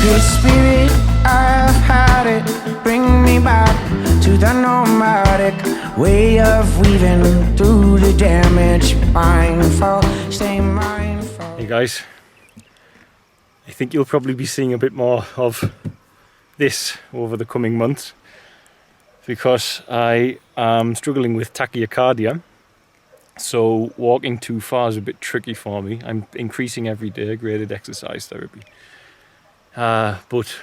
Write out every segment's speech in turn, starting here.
Good Spirit, I've had it. Bring me back to the nomadic way of weaving through the damage. Mindful, stay mindful. Hey guys, I think you'll probably be seeing a bit more of this over the coming months because I am struggling with tachycardia. So walking too far is a bit tricky for me. I'm increasing every day, graded exercise therapy. But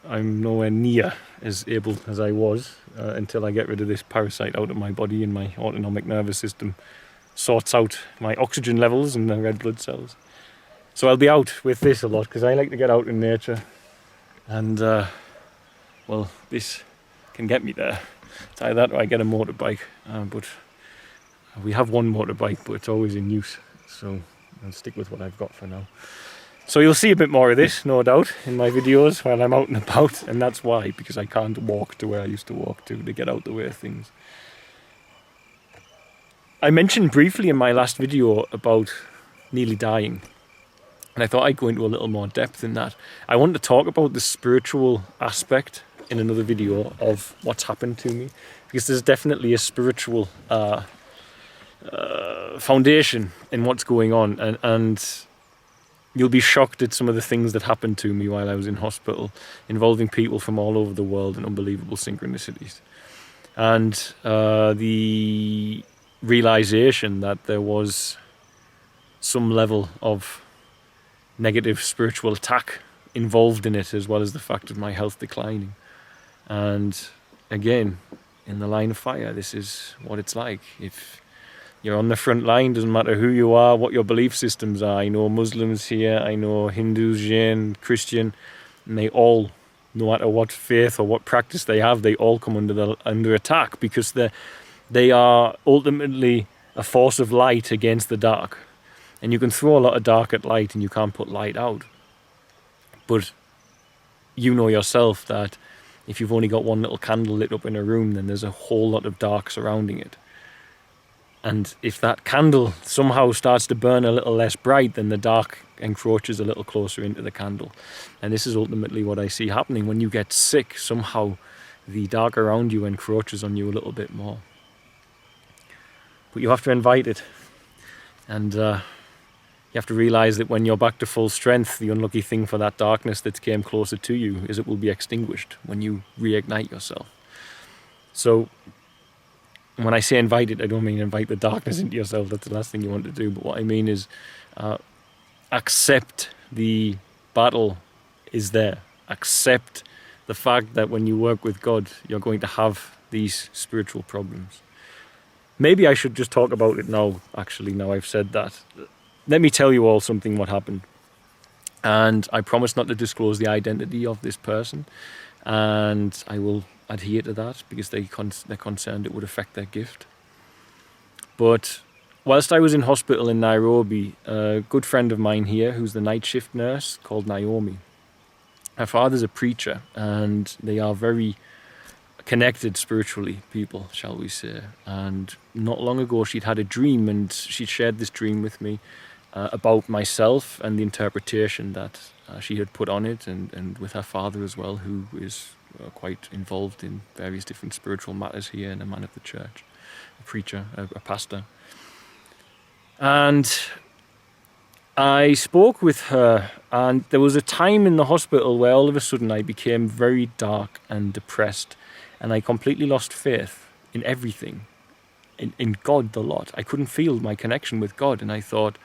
I'm nowhere near as able as I was until I get rid of this parasite out of my body and my autonomic nervous system sorts out my oxygen levels and the red blood cells. So I'll be out with this a lot because I like to get out in nature, and well, this can get me there. It's either that or I get a motorbike, but we have one motorbike, but it's always in use, so I'll stick with what I've got for now. So you'll see a bit more of this, no doubt, in my videos while I'm out and about, and that's why, because I can't walk to where I used to walk to get out the way of things. I mentioned briefly in my last video about nearly dying, and I thought I'd go into a little more depth in that. I want to talk about the spiritual aspect in another video of what's happened to me, because there's definitely a spiritual foundation in what's going on, and you'll be shocked at some of the things that happened to me while I was in hospital, involving people from all over the world and unbelievable synchronicities. And the realization that there was some level of negative spiritual attack involved in it, as well as the fact of my health declining. And again, in the line of fire, this is what it's like. If you're on the front line, doesn't matter who you are, what your belief systems are. I know Muslims here, I know Hindus, Jain, Christian, and they all, no matter what faith or what practice they have, they all come under attack, because they are ultimately a force of light against the dark. And you can throw a lot of dark at light and you can't put light out. But you know yourself that if you've only got one little candle lit up in a room, then there's a whole lot of dark surrounding it. And if that candle somehow starts to burn a little less bright, then the dark encroaches a little closer into the candle. And this is ultimately what I see happening. When you get sick, somehow the dark around you encroaches on you a little bit more. But you have to invite it. And you have to realize that when you're back to full strength, the unlucky thing for that darkness that came closer to you is it will be extinguished when you reignite yourself. So when I say invite it, I don't mean invite the darkness into yourself. That's the last thing you want to do. But what I mean is accept the battle is there. Accept the fact that when you work with God, you're going to have these spiritual problems. Maybe I should just talk about it now, actually, now I've said that. Let me tell you all something what happened. And I promise not to disclose the identity of this person. And I will adhere to that because they're concerned it would affect their gift. But whilst I was in hospital in Nairobi, a good friend of mine here, who's the night shift nurse, called Naomi. Her father's a preacher, and they are very connected spiritually people, shall we say. And not long ago she'd had a dream, and she shared this dream with me about myself and the interpretation that she had put on it, and with her father as well, who is quite involved in various different spiritual matters here, and a man of the church, a preacher, a pastor. And I spoke with her, and there was a time in the hospital where all of a sudden I became very dark and depressed, and I completely lost faith in everything, in God the lot. I couldn't feel my connection with God, and I thought,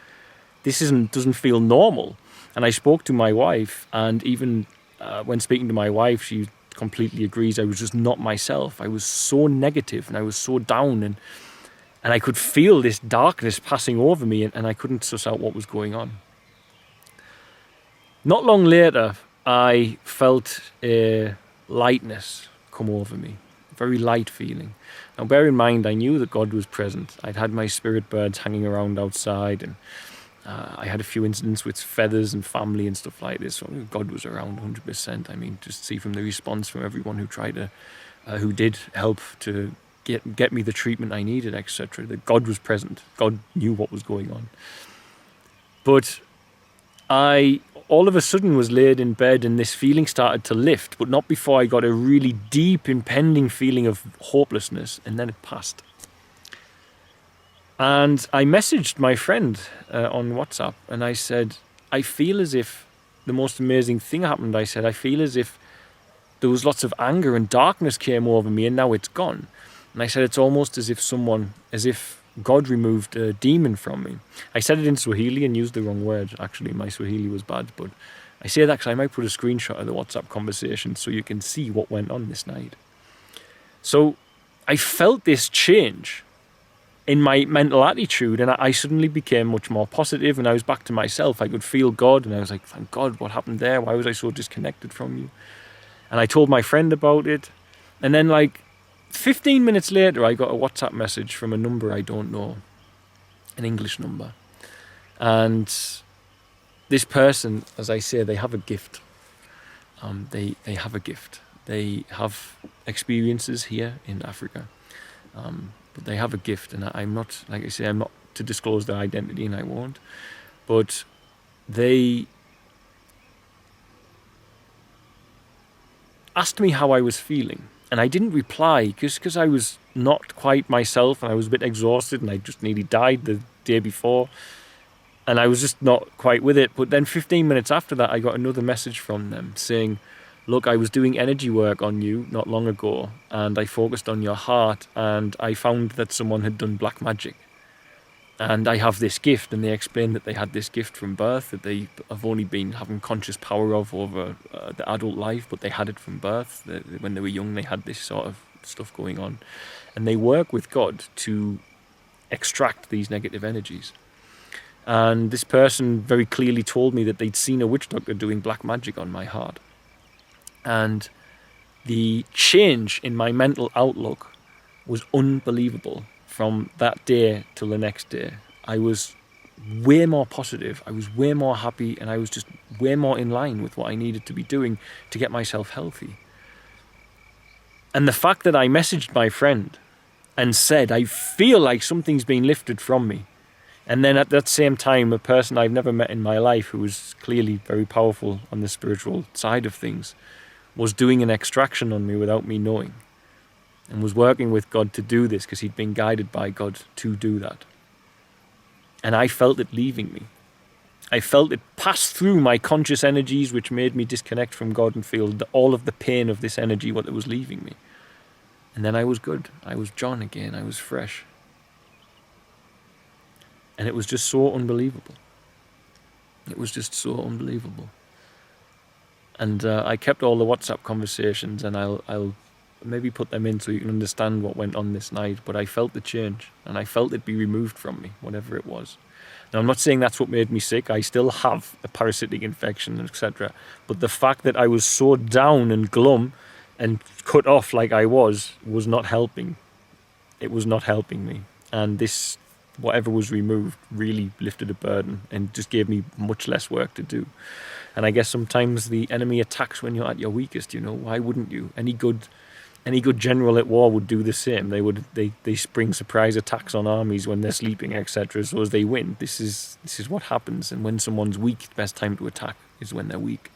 this doesn't feel normal. And I spoke to my wife, and even when speaking to my wife, she completely agrees I was just not myself. I was so negative and I was so down, and I could feel this darkness passing over me, and I couldn't suss out what was going on. Not long later, I felt a lightness come over me, a very light feeling. Now bear in mind, I knew that God was present. I'd had my spirit birds hanging around outside, and I had a few incidents with feathers and family and stuff like this. So God was around 100%. I mean, just see from the response from everyone who tried to, who did help to get me the treatment I needed, etc. That God was present. God knew what was going on. But I all of a sudden was laid in bed and this feeling started to lift, but not before I got a really deep, impending feeling of hopelessness, and then it passed. And I messaged my friend on WhatsApp, and I said, I feel as if the most amazing thing happened. I said, I feel as if there was lots of anger and darkness came over me, and now it's gone. And I said, it's almost as if God removed a demon from me. I said it in Swahili and used the wrong word. Actually, my Swahili was bad, but I say that because I might put a screenshot of the WhatsApp conversation so you can see what went on this night. So I felt this change in my mental attitude, and I suddenly became much more positive, and I was back to myself. I could feel God, and I was like, thank God, what happened there? Why was I so disconnected from you? And I told my friend about it, and then 15 minutes later, I got a WhatsApp message from a number I don't know, an English number. And this person, as I say, they have a gift. They have a gift. They have experiences here in Africa, but they have a gift. And I'm not, like I say, I'm not to disclose their identity, and I won't. But they asked me how I was feeling. And I didn't reply because I was not quite myself, and I was a bit exhausted, and I just nearly died the day before, and I was just not quite with it. But then 15 minutes after that, I got another message from them saying, look, I was doing energy work on you not long ago, and I focused on your heart, and I found that someone had done black magic. And I have this gift, and they explained that they had this gift from birth, that they have only been having conscious power of over the adult life, but they had it from birth. When they were young, they had this sort of stuff going on. And they work with God to extract these negative energies. And this person very clearly told me that they'd seen a witch doctor doing black magic on my heart. And the change in my mental outlook was unbelievable. From that day till the next day, I was way more positive, I was way more happy, and I was just way more in line with what I needed to be doing to get myself healthy. And the fact that I messaged my friend and said, I feel like something's been lifted from me. And then at that same time, a person I've never met in my life, who was clearly very powerful on the spiritual side of things, was doing an extraction on me without me knowing. And was working with God to do this because he'd been guided by God to do that. And I felt it leaving me. I felt it pass through my conscious energies, which made me disconnect from God and feel all of the pain of this energy, what it was leaving me. And then I was good. I was John again. I was fresh. And it was just so unbelievable. It was just so unbelievable. And I kept all the WhatsApp conversations, and I'll maybe put them in so you can understand what went on this night. But I felt the change, and I felt it be removed from me, whatever it was. Now, I'm not saying that's what made me sick. I still have a parasitic infection, etc. But the fact that I was so down and glum and cut off like I was not helping. It was not helping me. And this, whatever was removed, really lifted a burden and just gave me much less work to do. And I guess sometimes the enemy attacks when you're at your weakest. Why wouldn't you? Any good general at war would do the same. They spring surprise attacks on armies when they're sleeping, etc. So as they win, this is what happens. And when someone's weak, the best time to attack is when they're weak.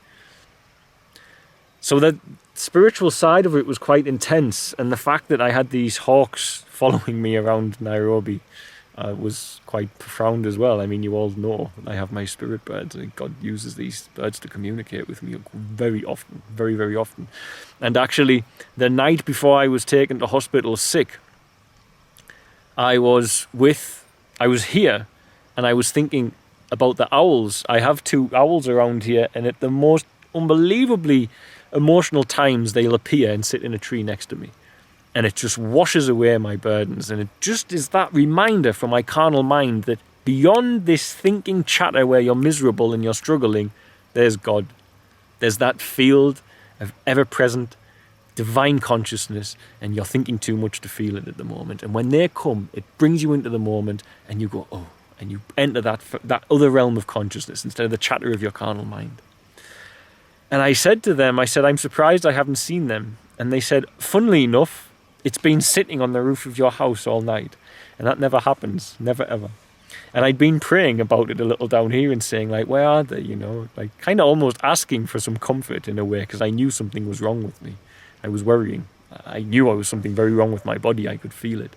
So the spiritual side of it was quite intense, and the fact that I had these hawks following me around Nairobi was quite profound as well. I mean, you all know I have my spirit birds, and God uses these birds to communicate with me very often, very, very often. And actually, the night before I was taken to hospital sick, I was here, and I was thinking about the owls. I have 2 owls around here, and at the most unbelievably emotional times, they'll appear and sit in a tree next to me. And it just washes away my burdens. And it just is that reminder for my carnal mind that beyond this thinking chatter where you're miserable and you're struggling, there's God. There's that field of ever-present divine consciousness, and you're thinking too much to feel it at the moment. And when they come, it brings you into the moment, and you go, oh, and you enter that other realm of consciousness instead of the chatter of your carnal mind. And I said to them, I'm surprised I haven't seen them. And they said, funnily enough, it's been sitting on the roof of your house all night. And that never happens, never ever. And I'd been praying about it a little down here and saying, like, where are they? You know, like kind of almost asking for some comfort in a way, because I knew something was wrong with me. I was worrying. I knew I was something very wrong with my body. I could feel it.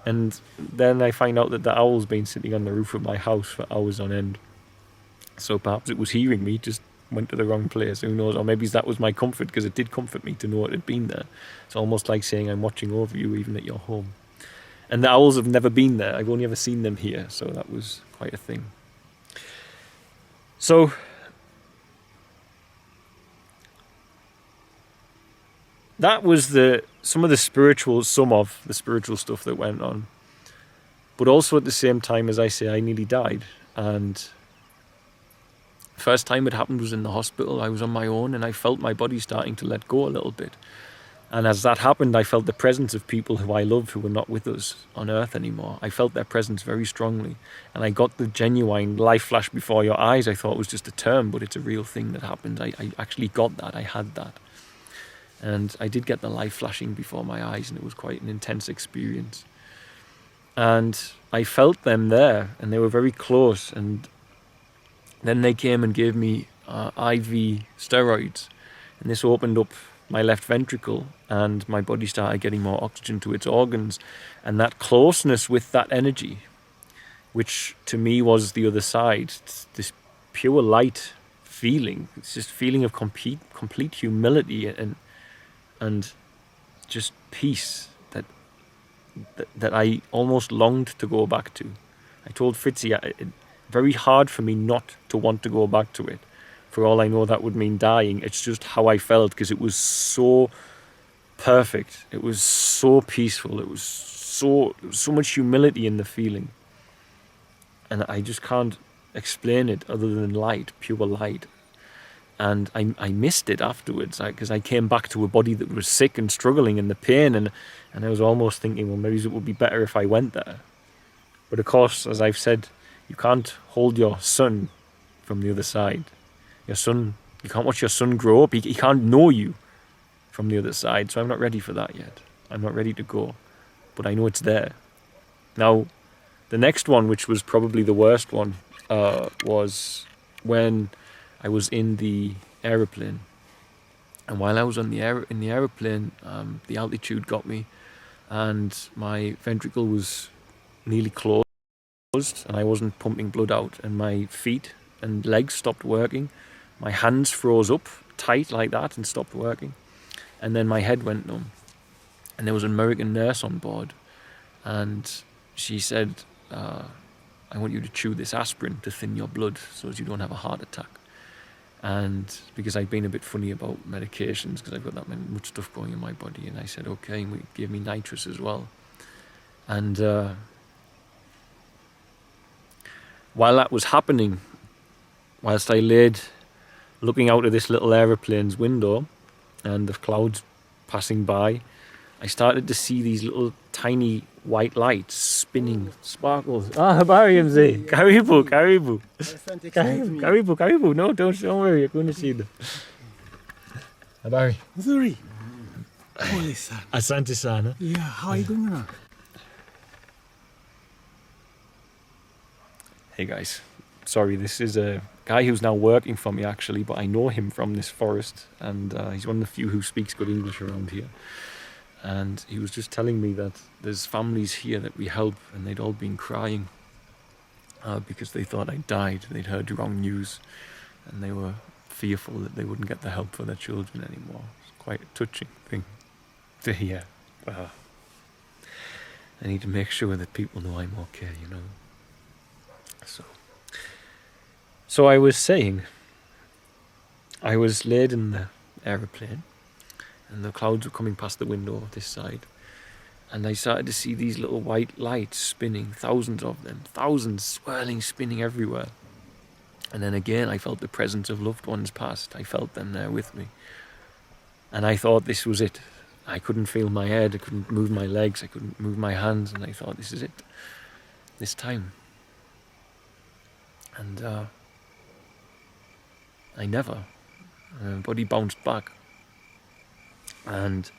And then I find out that the owl's been sitting on the roof of my house for hours on end. So perhaps it was hearing me, just went to the wrong place. Who knows? Or maybe that was my comfort, because it did comfort me to know it had been there. It's almost like saying I'm watching over you even at your home. And the owls have never been there. I've only ever seen them here, so that was quite a thing. So that was some of the spiritual stuff that went on. But also at the same time, as I say, I nearly died. And first time it happened was in the hospital. I was on my own and I felt my body starting to let go a little bit. And as that happened, I felt the presence of people who I loved who were not with us on earth anymore. I felt their presence very strongly. And I got the genuine life flash before your eyes. I thought it was just a term, but it's a real thing that happened. I actually got that. I had that. And I did get the life flashing before my eyes, and it was quite an intense experience. And I felt them there, and they were very close. And then they came and gave me IV steroids. And this opened up my left ventricle, and my body started getting more oxygen to its organs. And that closeness with that energy, which to me was the other side, this pure light feeling, it's just feeling of complete humility and just peace that I almost longed to go back to. I told Fritzy, it's very hard for me not to want to go back to it. For all I know, that would mean dying. It's just how I felt, because it was so perfect. It was so peaceful. It was so much humility in the feeling. And I just can't explain it other than light, pure light. And I missed it afterwards, because I came back to a body that was sick and struggling in the pain. And I was almost thinking, well, maybe it would be better if I went there. But of course, as I've said, you can't hold your son from the other side. Your son, you can't watch your son grow up. He can't know you from the other side. So I'm not ready for that yet. I'm not ready to go. But I know it's there. Now, the next one, which was probably the worst one, was when I was in the aeroplane. And while I was in the aeroplane, the altitude got me, and my ventricle was nearly closed, and I wasn't pumping blood out, and my feet and legs stopped working. My hands froze up tight like that and stopped working. And then my head went numb. And there was an American nurse on board. And she said, I want you to chew this aspirin to thin your blood so that you don't have a heart attack. And because I'd been a bit funny about medications, because I've got that much stuff going in my body. And I said, okay, and it gave me nitrous as well. And while that was happening, whilst I laid looking out of this little aeroplane's window and the clouds passing by, I started to see these little tiny white lights spinning, sparkles. Habari mzee. Karibu. Karibu. No, don't worry, you're going to see them. Habari. Nzuri. Pole sana. Asante sana. Yeah, how are you doing now? Hey guys, sorry, this is a guy who's now working for me actually, but I know him from this forest, and he's one of the few who speaks good English around here. And he was just telling me that there's families here that we help, and they'd all been crying because they thought I'd died. They'd heard wrong news, and they were fearful that they wouldn't get the help for their children anymore. It's quite a touching thing to hear. I need to make sure that people know I'm okay, you know. So I was saying, I was laid in the aeroplane, and the clouds were coming past the window this side, and I started to see these little white lights spinning, thousands of them, thousands swirling, spinning everywhere. And then again I felt the presence of loved ones past. I felt them there with me. And I thought this was it. I couldn't feel my head, I couldn't move my legs, I couldn't move my hands, and I thought, this is it. This time. And my body bounced back. And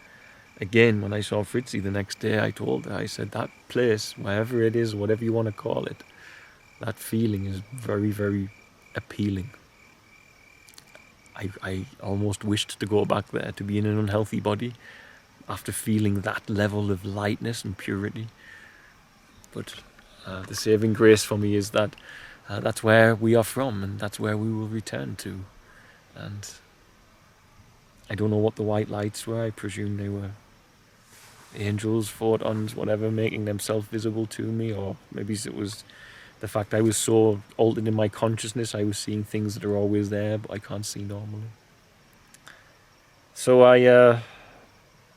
again, when I saw Fritzi the next day, I told her, I said, that place, wherever it is, whatever you want to call it, that feeling is very, very appealing. I almost wished to go back there, to be in an unhealthy body, after feeling that level of lightness and purity. But the saving grace for me is that that's where we are from, and that's where we will return to. And I don't know what the white lights were. I presume they were angels, photons, whatever, making themselves visible to me, or maybe it was the fact I was so altered in my consciousness, I was seeing things that are always there, but I can't see normally. So I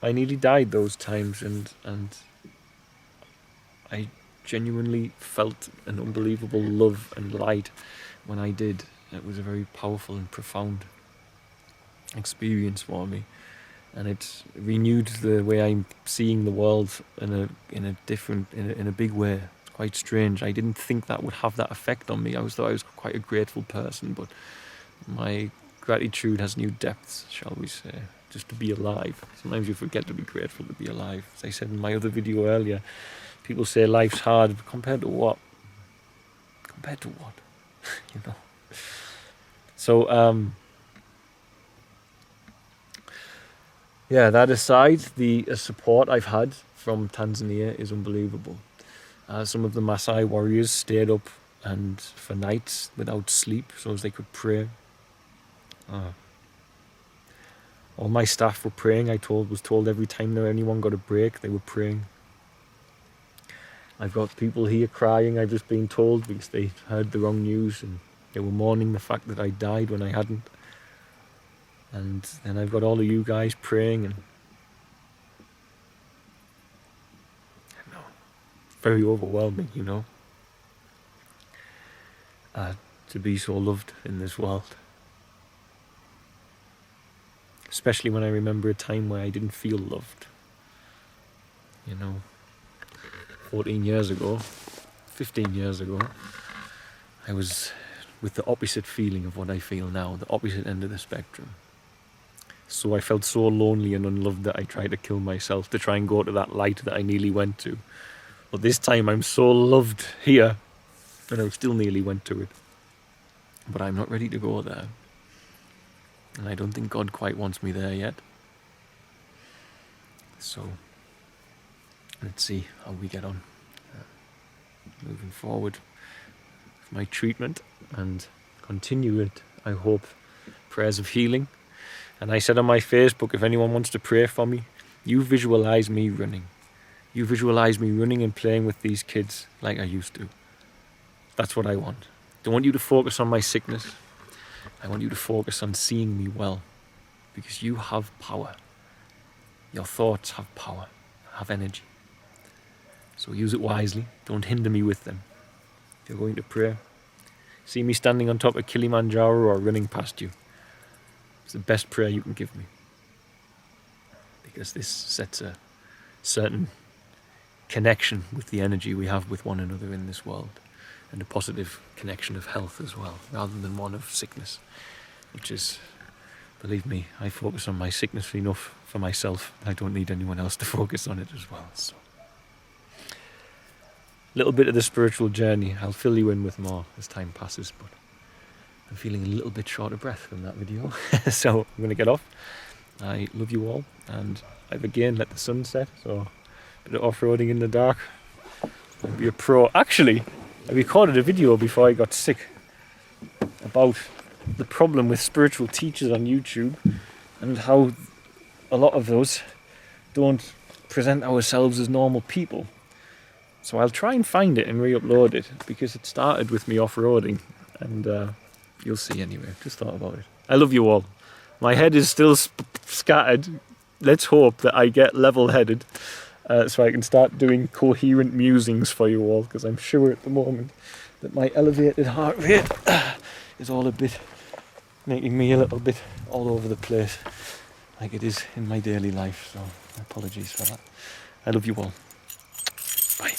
nearly died those times, and I genuinely felt an unbelievable love and light when I did. It was a very powerful and profound experience for me, and it renewed the way I'm seeing the world in a big way. It's quite strange. I didn't think that would have that effect on me. I thought I was quite a grateful person, but my gratitude has new depths, shall we say, just to be alive. Sometimes you forget to be grateful to be alive. As I said in my other video earlier, people say life's hard, but compared to what? Compared to what? You know. So yeah, that aside, the support I've had from Tanzania is unbelievable. Some of the Maasai warriors stayed up and for nights without sleep so as they could pray. All my staff were praying. Was told every time that anyone got a break, they were praying. I've got people here crying, I've just been told, because they heard the wrong news and they were mourning the fact that I died when I hadn't. And then I've got all of you guys praying, and I know, very overwhelming, you know, to be so loved in this world. Especially when I remember a time where I didn't feel loved. You know, 14 years ago, 15 years ago, I was with the opposite feeling of what I feel now, the opposite end of the spectrum. So I felt so lonely and unloved that I tried to kill myself to try and go to that light that I nearly went to. But this time I'm so loved here, and I still nearly went to it. But I'm not ready to go there. And I don't think God quite wants me there yet. So let's see how we get on moving forward with my treatment, and continue it, I hope, prayers of healing. And I said on my Facebook, if anyone wants to pray for me, you visualize me running. You visualize me running and playing with these kids like I used to. That's what I want. I don't want you to focus on my sickness. I want you to focus on seeing me well, because you have power. Your thoughts have power, have energy. So use it wisely. Don't hinder me with them. If you're going to pray, see me standing on top of Kilimanjaro or running past you. It's the best prayer you can give me, because this sets a certain connection with the energy we have with one another in this world, and a positive connection of health as well, rather than one of sickness, which is, believe me, I focus on my sickness enough for myself. I don't need anyone else to focus on it as well. So, a little bit of the spiritual journey. I'll fill you in with more as time passes, but I'm feeling a little bit short of breath from that video. So I'm going to get off. I love you all, and I've again let the sun set, so a bit of off-roading in the dark. I'll be a pro. Actually, I recorded a video before I got sick about the problem with spiritual teachers on YouTube, and how a lot of those don't present ourselves as normal people. So I'll try and find it and re-upload it, because it started with me off-roading, and you'll see anyway. Just thought about it. I love you all. My head is still scattered. Let's hope that I get level-headed so I can start doing coherent musings for you all, because I'm sure at the moment that my elevated heart rate is all a bit, making me a little bit all over the place, like it is in my daily life. So apologies for that. I love you all. Bye.